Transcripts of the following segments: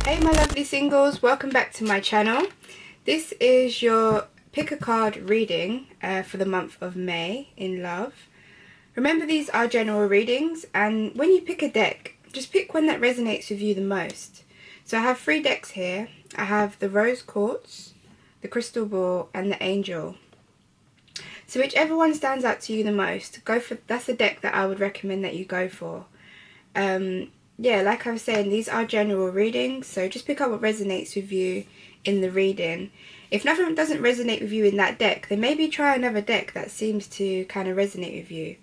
Hey my lovely singles, welcome back to my channel. This is your pick a card reading for the month of May in love. Remember, these are general readings, and when you pick a deck, just pick one that resonates with you the most. So I have 3 decks here. I have the Rose Quartz, the Crystal Ball and the Angel. So whichever one stands out to you the most, that's the deck that I would recommend that you go for. Yeah, like I was saying, these are general readings, so just pick up what resonates with you in the reading. If nothing doesn't resonate with you in that deck, then maybe try another deck that seems to kind of resonate with you.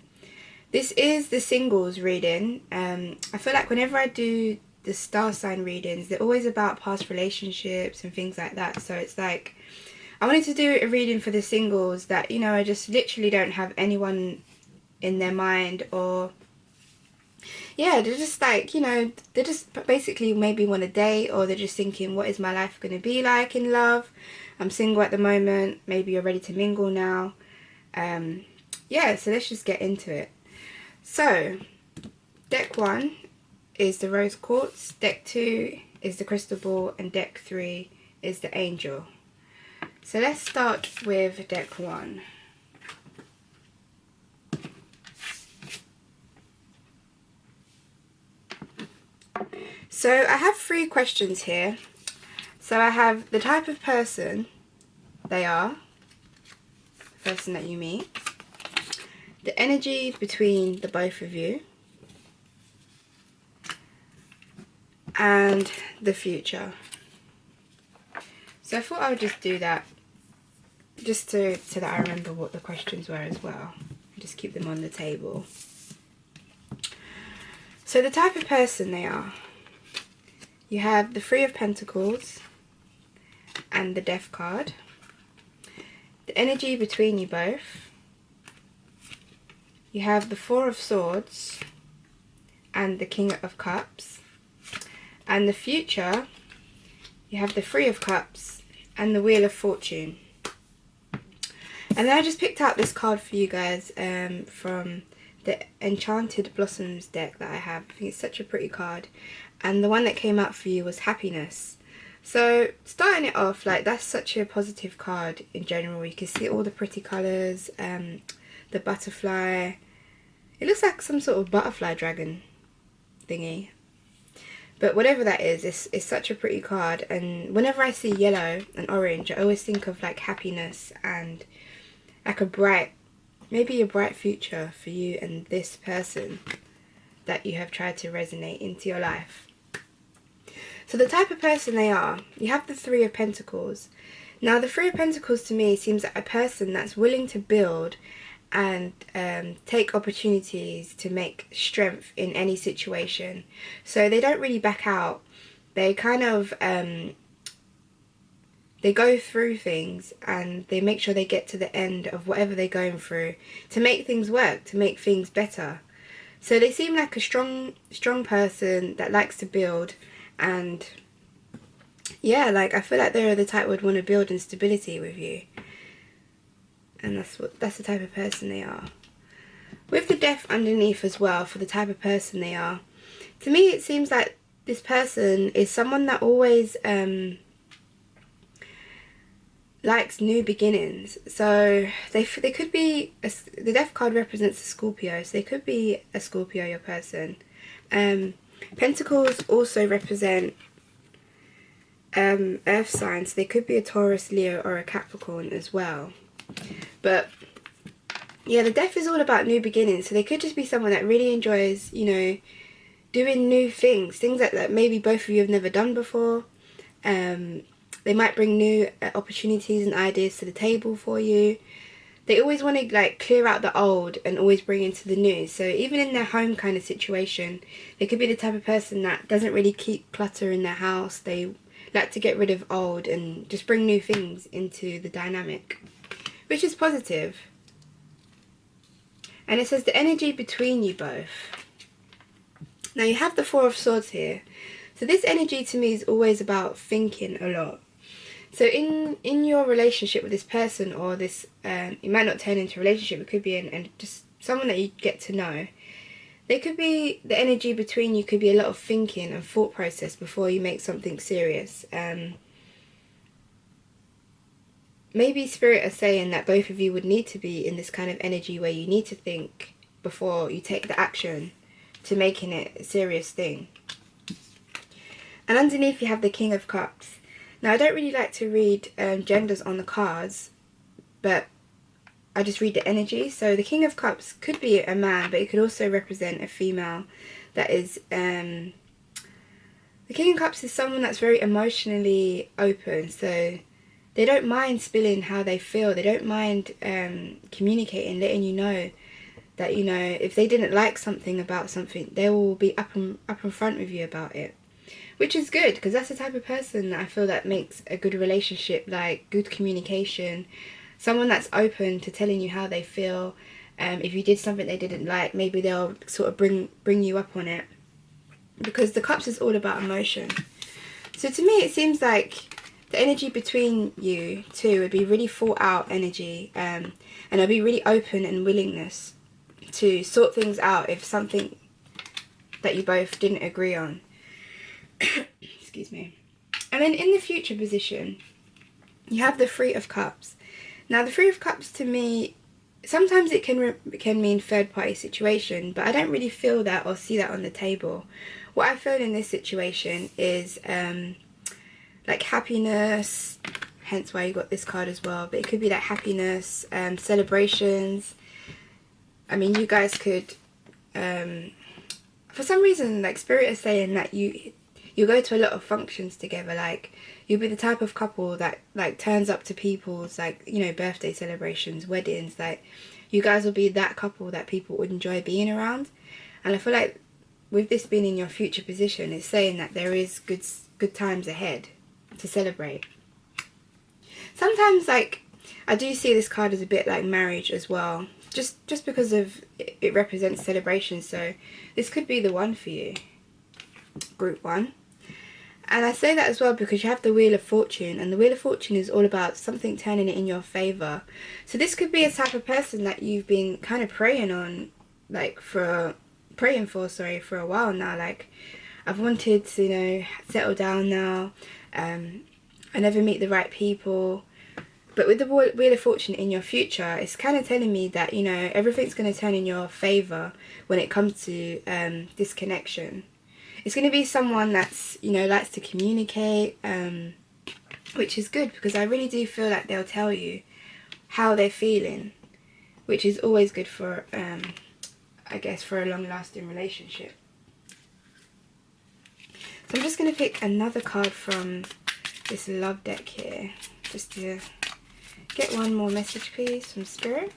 This is the singles reading. I feel like whenever I do the star sign readings, they're always about past relationships and things like that. So it's like, I wanted to do a reading for the singles that, you know, I just literally don't have anyone in their mind, or yeah, they're just like, you know, they just basically maybe want a date, or they're just thinking, what is my life going to be like in love? I'm single at the moment, maybe you're ready to mingle now. Yeah, so let's just get into it. So, deck 1 is the Rose Quartz, deck 2 is the Crystal Ball, and deck 3 is the Angel. So let's start with deck 1. So I have 3 questions here. So I have the type of person they are, the person that you meet, the energy between the both of you, and the future. So I thought I would just do that, just so that I remember what the questions were as well. Just keep them on the table. So the type of person they are. You have the 3 of Pentacles and the Death card. The energy between you both. You have the 4 of Swords and the King of Cups. And the future, you have the 3 of Cups and the Wheel of Fortune. And then I just picked out this card for you guys from the Enchanted Blossoms deck that I have. I think it's such a pretty card. And the one that came out for you was Happiness. So starting it off, like, that's such a positive card in general. You can see all the pretty colours, the butterfly. It looks like some sort of butterfly dragon thingy. But whatever that is, it's such a pretty card. And whenever I see yellow and orange, I always think of like happiness and like a bright, maybe a bright future for you and this person that you have tried to resonate into your life. So the type of person they are, you have the 3 of Pentacles. Now the 3 of Pentacles to me seems like a person that's willing to build and take opportunities to make strength in any situation. So they don't really back out. They kind of they go through things and they make sure they get to the end of whatever they're going through to make things work, to make things better. So they seem like a strong person that likes to build, and yeah, like I feel like they're the type who would want to build in stability with you. And that's the type of person they are. With the Death underneath as well, for the type of person they are, to me it seems like this person is someone that always likes new beginnings. So they could be the Death card represents a Scorpio, so they could be a Scorpio, your person. Pentacles also represent earth signs, so they could be a Taurus, Leo or a Capricorn as well. But yeah, the Death is all about new beginnings, so they could just be someone that really enjoys, you know, doing new things that maybe both of you have never done before. They might bring new opportunities and ideas to the table for you. They always want to like clear out the old and always bring into the new. So even in their home kind of situation, they could be the type of person that doesn't really keep clutter in their house. They like to get rid of old and just bring new things into the dynamic, which is positive. And it says the energy between you both. Now you have the 4 of Swords here. So this energy to me is always about thinking a lot. So in your relationship with this person, or this, it might not turn into a relationship, it could be just someone that you get to know. They could be, the energy between you could be a lot of thinking and thought process before you make something serious. Maybe Spirit are saying that both of you would need to be in this kind of energy where you need to think before you take the action to making it a serious thing. And underneath you have the King of Cups. Now, I don't really like to read genders on the cards, but I just read the energy. So the King of Cups could be a man, but it could also represent a female that is... the King of Cups is someone that's very emotionally open, so they don't mind spilling how they feel. They don't mind communicating, letting you know that, you know, if they didn't like something about something, they will be up in front with you about it. Which is good, because that's the type of person that I feel that makes a good relationship, like good communication. Someone that's open to telling you how they feel. If you did something they didn't like, maybe they'll sort of bring you up on it. Because the Cups is all about emotion. So to me, it seems like the energy between you two would be really thought out energy. And there'll be really open and willingness to sort things out if something that you both didn't agree on. Excuse me. And then in the future position, you have the Three of Cups. Now the Three of Cups to me, sometimes it can mean third party situation, but I don't really feel that or see that on the table. What I feel in this situation is like happiness, hence why you got this card as well, but it could be like happiness, celebrations. I mean, you guys could, for some reason, like Spirit is saying that you go to a lot of functions together. Like, you'll be the type of couple that like turns up to people's, like, you know, birthday celebrations, weddings. Like, you guys will be that couple that people would enjoy being around. And I feel like with this being in your future position, it's saying that there is good times ahead to celebrate. Sometimes, like, I do see this card as a bit like marriage as well, just because of it represents celebration. So this could be the one for you, group 1. And I say that as well because you have the Wheel of Fortune, and the Wheel of Fortune is all about something turning it in your favour. So this could be a type of person that you've been kind of praying for a while now. Like, I've wanted to, you know, settle down now. I never meet the right people. But with the Wheel of Fortune in your future, it's kind of telling me that, you know, everything's going to turn in your favour when it comes to this connection. It's going to be someone that's, you know, likes to communicate, which is good, because I really do feel like they'll tell you how they're feeling, which is always good for, I guess, for a long-lasting relationship. So I'm just going to pick another card from this love deck here, just to get one more message, please, from Spirit.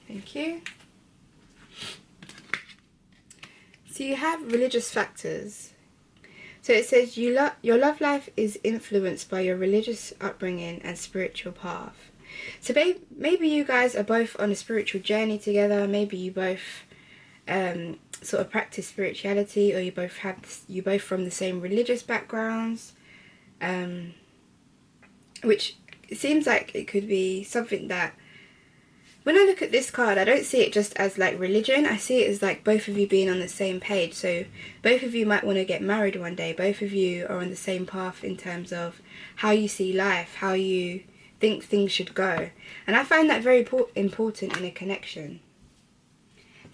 Thank you. So you have religious factors. So it says your love life is influenced by your religious upbringing and spiritual path. So maybe you guys are both on a spiritual journey together. Maybe you both sort of practice spirituality, or you both from the same religious backgrounds. Which it seems like it could be something that, when I look at this card, I don't see it just as like religion. I see it as like both of you being on the same page. So both of you might want to get married one day. Both of you are on the same path in terms of how you see life, how you think things should go. And I find that very important in a connection.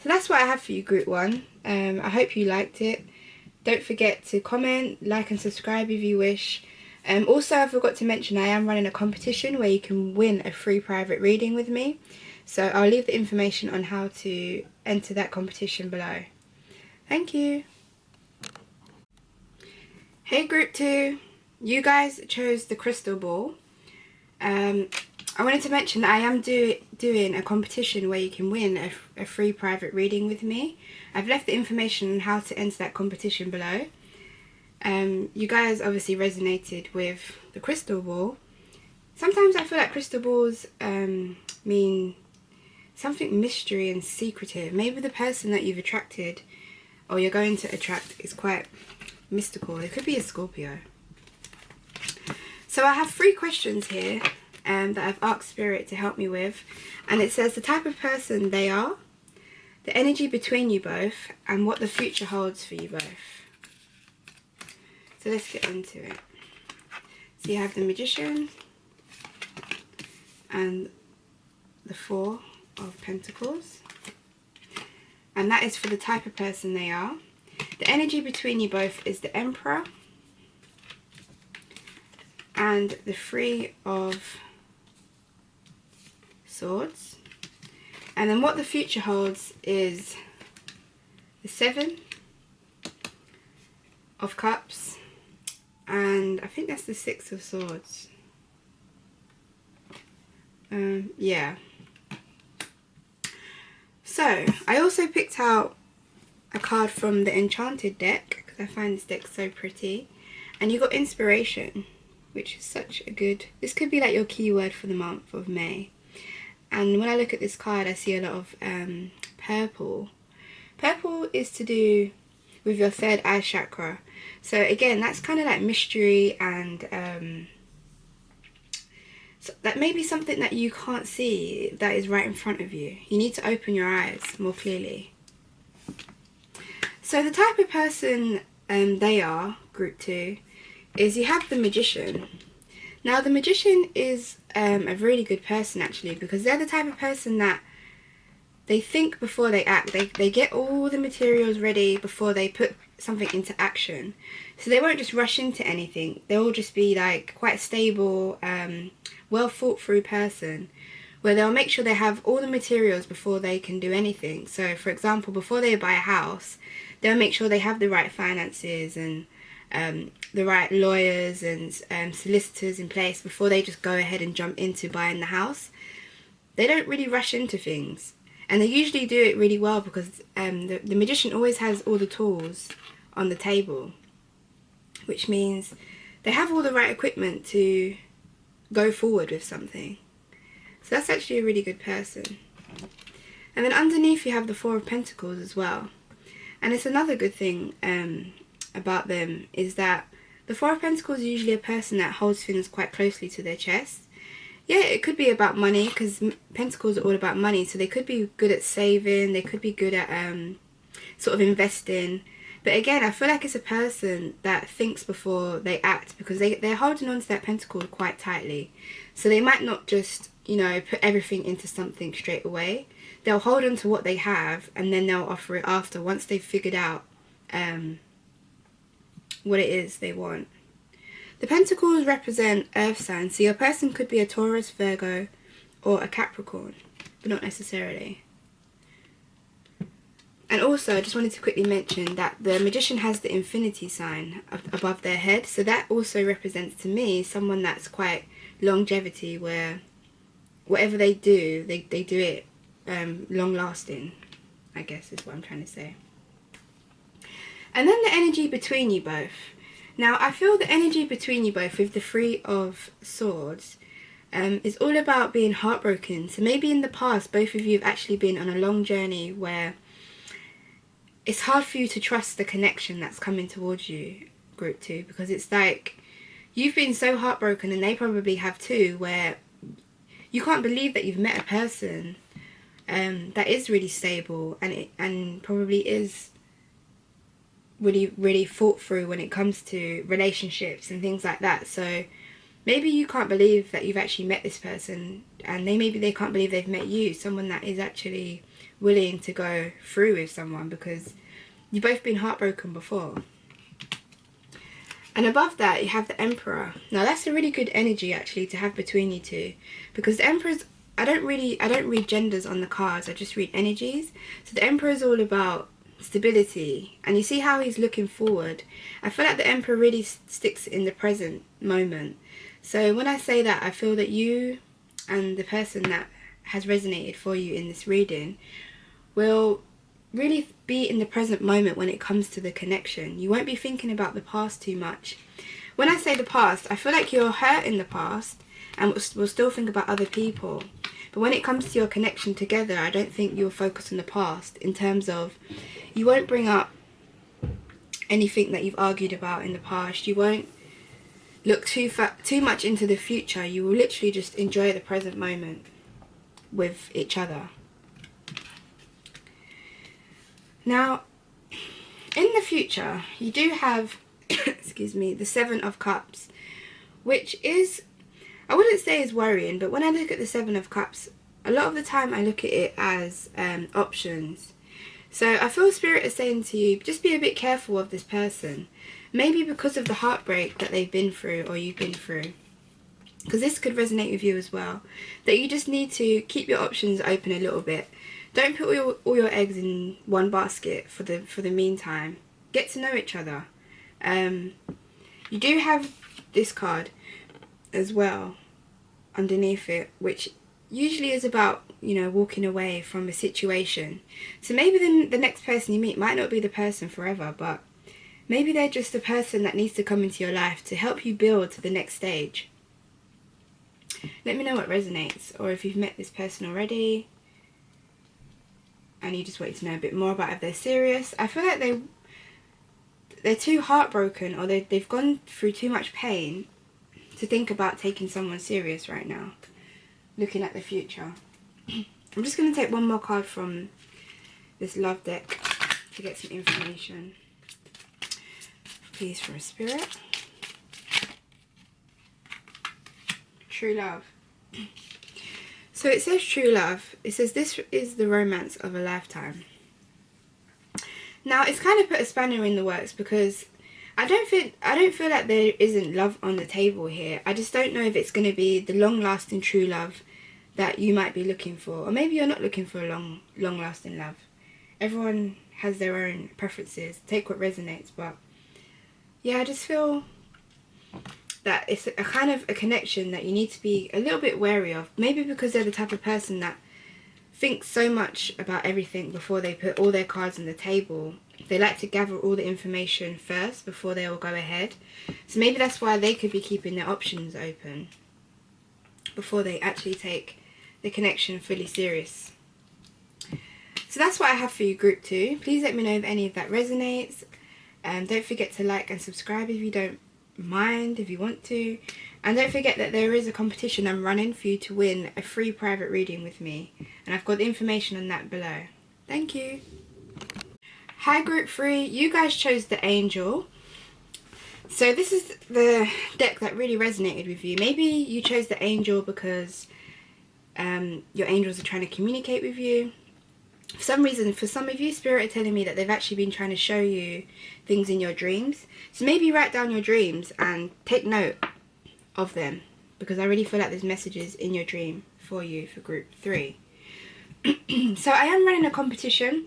So that's what I have for you, group 1. I hope you liked it. Don't forget to comment, like and subscribe if you wish. Also, I forgot to mention I am running a competition where you can win a free private reading with me. So I'll leave the information on how to enter that competition below. Thank you. Hey group 2, you guys chose the crystal ball. I wanted to mention that I am doing a competition where you can win a free private reading with me. I've left the information on how to enter that competition below. You guys obviously resonated with the crystal ball. Sometimes I feel like crystal balls mean something mystery and secretive. Maybe the person that you've attracted or you're going to attract is quite mystical. It could be a Scorpio. So I have 3 questions here that I've asked Spirit to help me with. And it says the type of person they are, the energy between you both, and what the future holds for you both. So let's get into it. So you have the Magician and the Four of Pentacles. And that is for the type of person they are. The energy between you both is the Emperor and the Three of Swords. And then what the future holds is the Seven of Cups, and I think that's the Six of Swords. Yeah. So I also picked out a card from the Enchanted deck because I find this deck so pretty, and you got Inspiration, which is such a good, this could be like your keyword for the month of May. And when I look at this card, I see a lot of purple. Purple is to do with your third eye chakra. So again, that's kind of like mystery, and so that may be something that you can't see that is right in front of you. You need to open your eyes more clearly. So the type of person they are, group 2, is you have the Magician. Now the Magician is a really good person actually, because they're the type of person that they think before they act. They get all the materials ready before they put something into action. So they won't just rush into anything. They'll just be like quite stable, well thought through person, where they'll make sure they have all the materials before they can do anything. So for example, before they buy a house, they'll make sure they have the right finances and the right lawyers and solicitors in place before they just go ahead and jump into buying the house. They don't really rush into things, and they usually do it really well because the Magician always has all the tools on the table, which means they have all the right equipment to go forward with something. So that's actually a really good person. And then underneath you have the Four of Pentacles as well. And it's another good thing about them is that the Four of Pentacles is usually a person that holds things quite closely to their chest. Yeah, it could be about money, because Pentacles are all about money, so they could be good at saving, they could be good at sort of investing. But again, I feel like it's a person that thinks before they act, because they're holding on to that pentacle quite tightly. So they might not just, you know, put everything into something straight away. They'll hold on to what they have, and then they'll offer it after, once they've figured out what it is they want. The pentacles represent earth signs, so your person could be a Taurus, Virgo, or a Capricorn, but not necessarily. And also, I just wanted to quickly mention that the Magician has the infinity sign above their head, so that also represents to me someone that's quite longevity, where whatever they do, they do it long lasting, I guess is what I'm trying to say. And then the energy between you both. Now, I feel the energy between you both with the Three of Swords is all about being heartbroken. So maybe in the past, both of you have actually been on a long journey where it's hard for you to trust the connection that's coming towards you, group 2, because it's like you've been so heartbroken, and they probably have too, where you can't believe that you've met a person that is really stable and probably is really thought through when it comes to relationships and things like that. So maybe you can't believe that you've actually met this person, and maybe they can't believe they've met you, someone that is actually willing to go through with someone, because you've both been heartbroken before. And above that you have the Emperor. Now that's a really good energy actually to have between you two, because the Emperor's, I don't read genders on the cards, I just read energies. So the Emperor is all about stability, and you see how he's looking forward. I feel like the Emperor really sticks in the present moment. So when I say that, I feel that you and the person that has resonated for you in this reading will really be in the present moment when it comes to the connection. You won't be thinking about the past too much. When I say the past, I feel like you're hurt in the past and will still think about other people. But when it comes to your connection together, I don't think you'll focus on the past, in terms of you won't bring up anything that you've argued about in the past. You won't look too much into the future. You will literally just enjoy the present moment with each other. Now, in the future, you do have, excuse me, the Seven of Cups, which is, I wouldn't say is worrying, but when I look at the Seven of Cups, a lot of the time I look at it as options. So I feel Spirit is saying to you, just be a bit careful of this person. Maybe because of the heartbreak that they've been through or you've been through. Because this could resonate with you as well. That you just need to keep your options open a little bit. Don't put all your eggs in one basket for the meantime. Get to know each other. You do have this card as well underneath it, which usually is about, you know, walking away from a situation. So maybe the next person you meet might not be the person forever, but maybe they're just the person that needs to come into your life to help you build to the next stage. Let me know what resonates, or if you've met this person already and you just wanted to know a bit more about if they're serious. I feel like they're too heartbroken, or they've gone through too much pain to think about taking someone serious right now. Looking at the future. I'm just going to take one more card from this love deck to get some information. Please, for a Spirit. True love. So it says true love. It says this is the romance of a lifetime. Now it's kind of put a spanner in the works, because I don't feel like there isn't love on the table here. I just don't know if it's going to be the long-lasting true love that you might be looking for, or maybe you're not looking for a long-lasting love. Everyone has their own preferences. Take what resonates, but yeah, I just feel that it's a kind of a connection that you need to be a little bit wary of. Maybe because they're the type of person that thinks so much about everything before they put all their cards on the table. They like to gather all the information first before they all go ahead. So maybe that's why they could be keeping their options open before they actually take the connection fully serious. So that's what I have for you, group 2. Please let me know if any of that resonates. Don't forget to like and subscribe if you don't mind, if you want to. And don't forget that there is a competition I'm running for you to win a free private reading with me. And I've got the information on that below. Thank you. Hi group 3, you guys chose the Angel. So this is the deck that really resonated with you. Maybe you chose the Angel because your angels are trying to communicate with you. For some reason, for some of you, Spirit are telling me that they've actually been trying to show you things in your dreams. So maybe write down your dreams and take note of them, because I really feel like there's messages in your dream for you for group 3. So I am running a competition.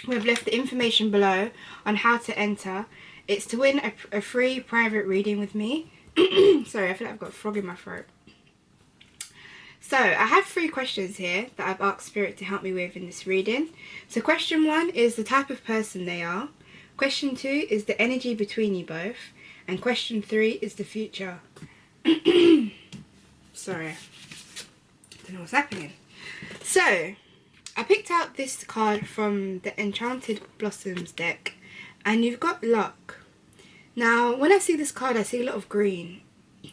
We've left the information below on how to enter. It's to win a free private reading with me. Sorry, I feel like I've got a frog in my throat. So I have 3 questions here that I've asked Spirit to help me with in this reading. So question 1 is the type of person they are. Question 2 is the energy between you both. And question 3 is the future. Sorry, I don't know what's happening. So I picked out this card from the Enchanted Blossoms deck, and you've got luck. Now when I see this card, I see a lot of green,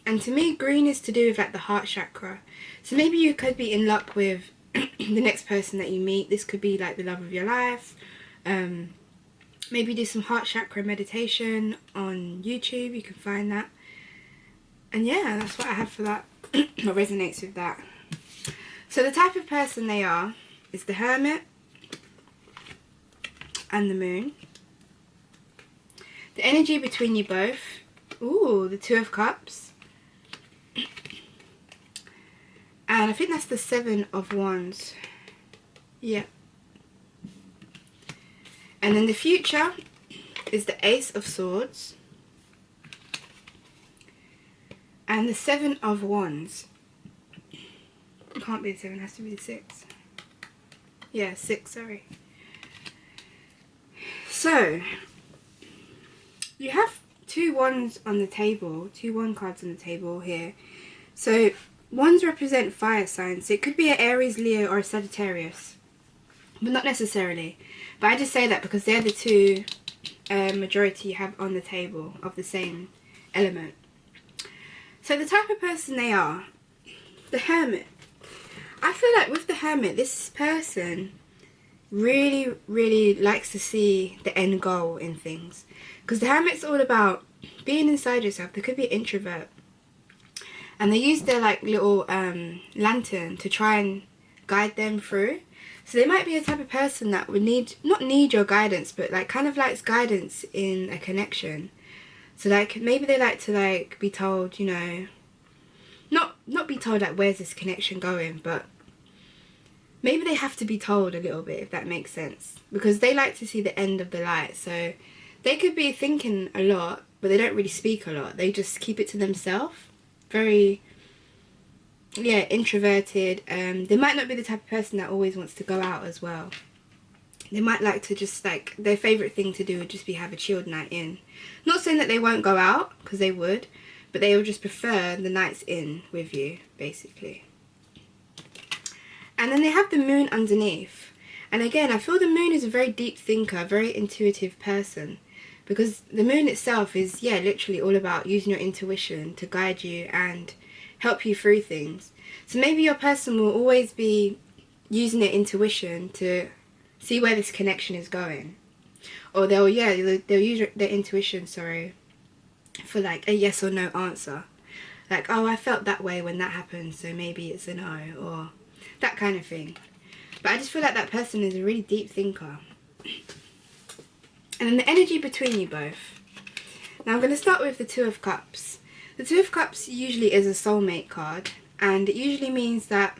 and to me green is to do with like the heart chakra. So maybe you could be in luck with the next person that you meet. This could be like the love of your life. Maybe do some heart chakra meditation on YouTube, you can find that. And yeah, that's what I have for that. What resonates with that. So the type of person they are is the Hermit and the Moon. The energy between you both. Ooh, the 2 of Cups. And I think that's the 7 of Wands. Yeah. And then the future is the Ace of Swords. And the 7 of Wands. It can't be the 7, it has to be the 6. Yeah, 6, sorry. So, you have 2 wands on the table, 2 wand cards on the table here. So, wands represent fire signs. So it could be an Aries, Leo, or a Sagittarius. But not necessarily. But I just say that because they're the 2 majority you have on the table of the same element. So the type of person they are, the Hermit. I feel like with the Hermit, this person really likes to see the end goal in things. Because the Hermit's all about being inside yourself. They could be an introvert. And they use their like little lantern to try and guide them through. So they might be a type of person that would not need your guidance, but like kind of likes guidance in a connection. So like maybe they like to like be told, you know, not be told like where's this connection going, but maybe they have to be told a little bit, if that makes sense, because they like to see the end of the light. So they could be thinking a lot, but they don't really speak a lot. They just keep it to themselves. Very, yeah, introverted. They might not be the type of person that always wants to go out as well. They might like to just like, their favourite thing to do would just be have a chilled night in. Not saying that they won't go out, because they would, but they would just prefer the nights in with you, basically. And then they have the moon underneath. And again, I feel the moon is a very deep thinker, very intuitive person. Because the moon itself is, yeah, literally all about using your intuition to guide you and help you through things. So maybe your person will always be using their intuition to see where this connection is going. Or they'll use their intuition, for like a yes or no answer. Like, oh, I felt that way when that happened, so maybe it's a no, or that kind of thing. But I just feel like that person is a really deep thinker. And then the energy between you both. Now I'm going to start with the Two of Cups. The Two of Cups usually is a soulmate card, and it usually means that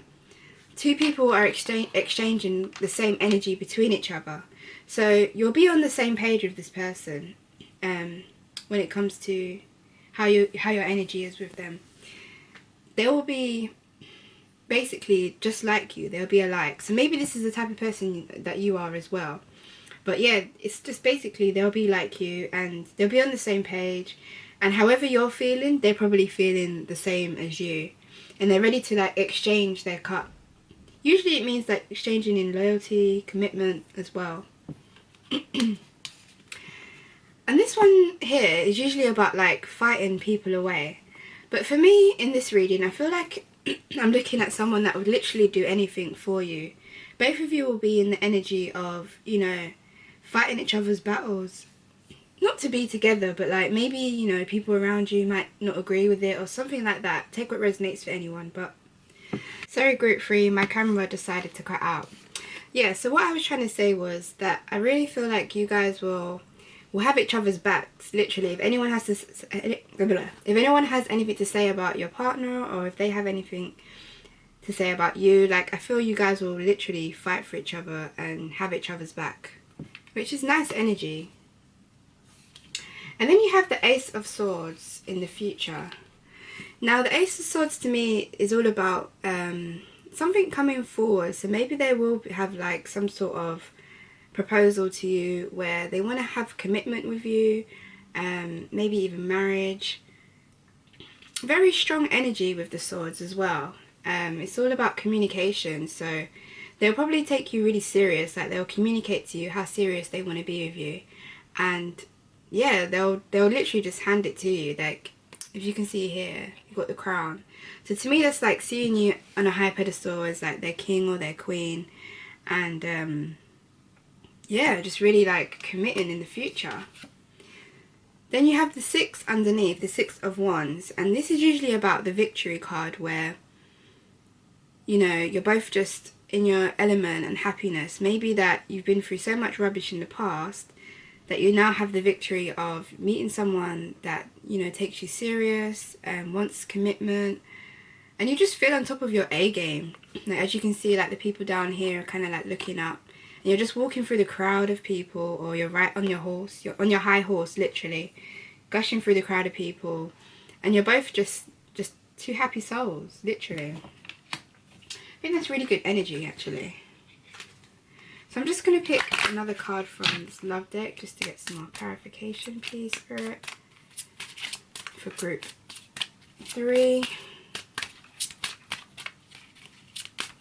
two people are exchanging the same energy between each other. So you'll be on the same page with this person when it comes to how your energy is with them. They will be basically just like you. They'll be alike. So maybe this is the type of person that you are as well. But yeah, it's just basically they'll be like you and they'll be on the same page. And however you're feeling, they're probably feeling the same as you. And they're ready to like exchange their cup. Usually it means like exchanging in loyalty, commitment as well. And this one here is usually about like fighting people away. But for me in this reading, I feel like I'm looking at someone that would literally do anything for you. Both of you will be in the energy of, you know, fighting each other's battles. Not to be together, but like maybe, you know, people around you might not agree with it or something like that. Take what resonates for anyone. But sorry, group 3, my camera decided to cut out. Yeah, so what I was trying to say was that I really feel like you guys will have each other's backs. Literally, if anyone has anything to say about your partner, or if they have anything to say about you, like I feel you guys will literally fight for each other and have each other's back, which is nice energy. And then you have the Ace of Swords in the future. Now the Ace of Swords to me is all about something coming forward. So maybe they will have like some sort of proposal to you where they want to have commitment with you, maybe even marriage. Very strong energy with the swords as well. It's all about communication, so they'll probably take you really serious. Like they'll communicate to you how serious they want to be with you, and yeah, they'll literally just hand it to you. Like if you can see here, you've got the crown. So to me that's like seeing you on a high pedestal as like their king or their queen, and yeah, just really like committing in the future. Then you have the 6 underneath, the 6 of Wands, and this is usually about the victory card where, you know, you're both just in your element and happiness. Maybe that you've been through so much rubbish in the past that you now have the victory of meeting someone that, you know, takes you serious and wants commitment, and you just feel on top of your A game. Like, as you can see, like the people down here are kind of like looking up. You're just walking through the crowd of people, or you're right on your horse, you're on your high horse literally, gushing through the crowd of people, and you're both just two happy souls, literally. I think that's really good energy actually. So I'm just going to pick another card from this love deck just to get some more clarification, please, Spirit, for group 3.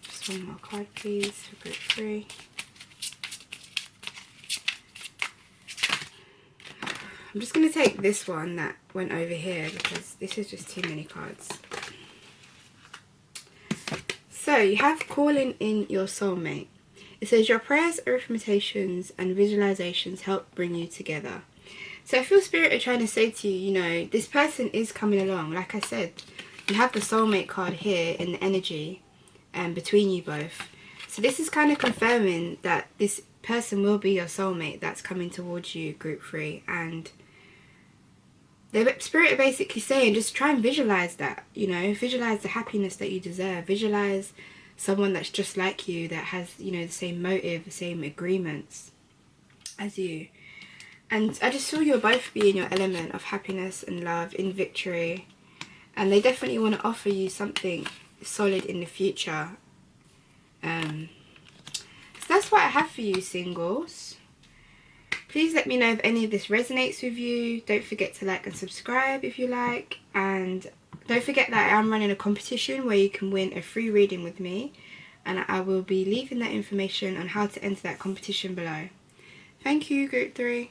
Just one more card please for group 3. I'm just going to take this one that went over here because this is just too many cards. So you have calling in your soulmate. It says your prayers, affirmations and visualizations help bring you together. So I feel Spirit are trying to say to you, you know, this person is coming along. Like I said, you have the soulmate card here in the energy between you both. So this is kind of confirming that this person will be your soulmate that's coming towards you, group 3. And the Spirit are basically saying just try and visualize that, you know, visualize the happiness that you deserve. Visualize someone that's just like you, that has, you know, the same motive, the same agreements as you. And I just feel you'll both be in your element of happiness and love, in victory. And they definitely want to offer you something solid in the future. So that's what I have for you, singles. Please let me know if any of this resonates with you. Don't forget to like and subscribe if you like. And don't forget that I am running a competition where you can win a free reading with me. And I will be leaving that information on how to enter that competition below. Thank you, group 3.